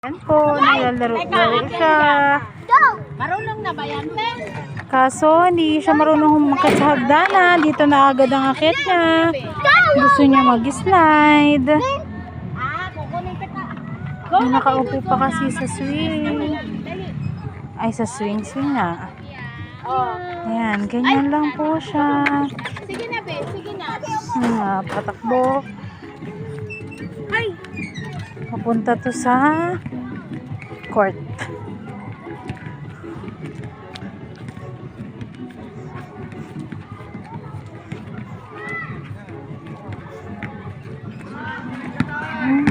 Yan po, nilalaro-laro siya. Marunong na ba yan, Pe? Kaso, hindi siya marunong humakyat sa hagdanan. Dito na agad ang akit niya. Gusto niya mag-slide. Kukunin kita. Ay, nakaupo pa kasi sa swing. Ay, sa swing na. Ayan, ganyan lang po siya. Sige na, Pe. Sige na. Patakbo. Papunta to sa court.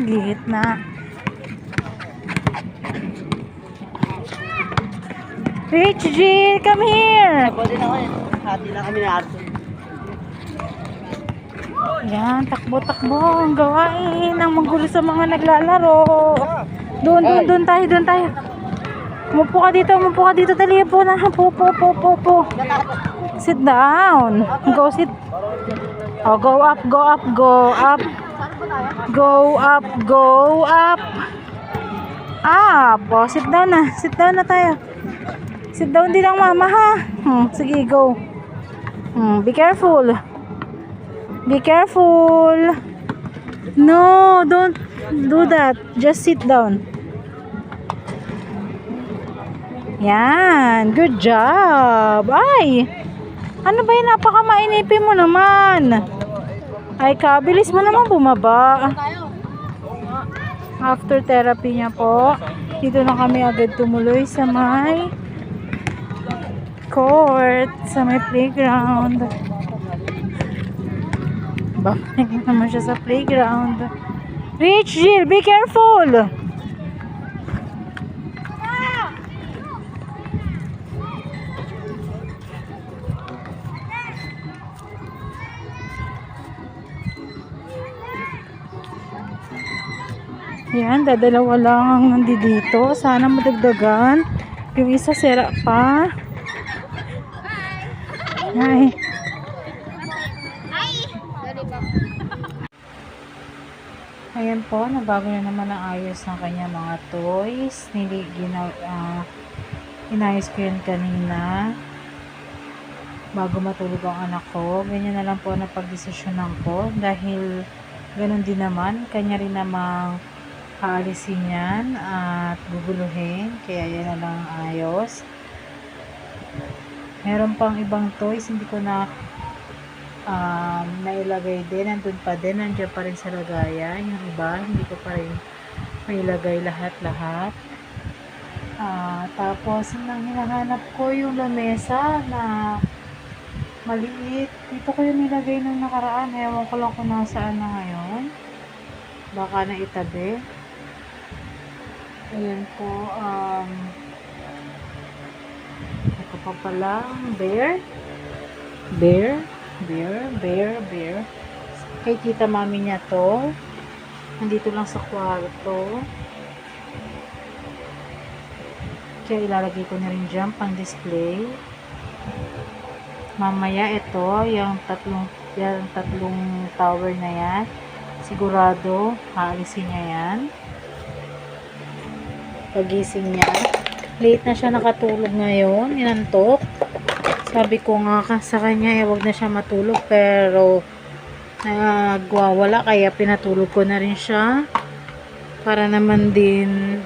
Gihit na. Rich G, come here. Pwede na kayo. Hati lang kami na Arthur. Yan, takbo-takbo ang gawain ang magulo sa mga naglalaro. Doon tayo. Umupo ka dito, dali po na. Po. Sit down. Sit. Oh, go up. Go up. Oh, sit down na tayo. Sit down din ang mama, ha? Sige, go. Be careful. No, don't do that. Just sit down. Yan. Good job. Ay. Ano ba yun? Napakamainipin mo naman. Ay, kabilis mo naman bumaba. After therapy niya po, dito na kami agad tumuloy sa may court, sa may playground. Babalik naman siya sa playground. Rich Jill, be careful! Yan, dadalawa lang ang nandito. Sana madagdagan. Yung isa sira pa. Ay. Ayan po, nabago na naman ang ayos ng kanya mga toys. Inayos ko yun kanina. Bago matulog ang anak ko. Ganyan na lang po na pagdesisyonan ko. Dahil ganun din naman. Kanya rin namang aalisin yan at guguluhin. Kaya yan na lang ayos. Meron pang ibang toys. Hindi ko na nailagay din, nandun pa din, nandiyan pa rin sa lagayan. Yung iba, hindi ko pa rin mailagay lahat. Tapos nang hinahanap ko yung lamesa na maliit, dito ko yung nilagay nung nakaraan. Ewan ko lang kung nasaan na ngayon, baka na itabi. Ayan po. Ito pa pala bear. Kay tita mami niya to. Nandito lang sa kwarto. Kaya ilalagay ko na rin dyan pang display. Mamaya ito, yung tatlong tower na yan. Sigurado, haalisin niya yan. Pagising niya. Late na siya nakatulog ngayon. Inantok. Sabi ko nga sa kanya, wag na siya matulog, pero nagwawala, kaya pinatulog ko na rin siya para naman din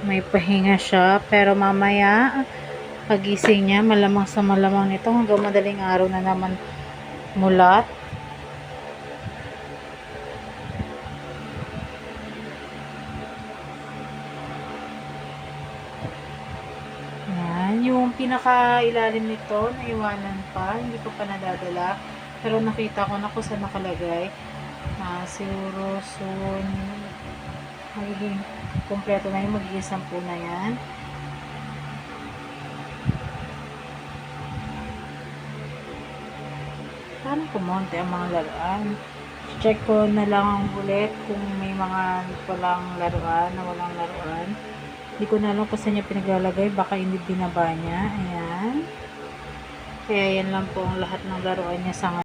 may pahinga siya. Pero mamaya pagising niya, malamang sa malamang nito hanggang madaling araw na naman mulat. Yung pinaka-ilalim nito, naiwanan pa, hindi ko pa nadadala, pero nakita ko na kung saan nakalagay. Siguro soon magiging kompleto na yung magiging 10 na yan. Parang kumonte ang mga laruan. Check ko na lang ulit kung may mga walang laruan. Hindi ko na alam kung saan niya pinaglalagay. Baka hindi binaba niya. Ayan. Kaya yan lang po ang lahat ng laruan niya sa ngayon.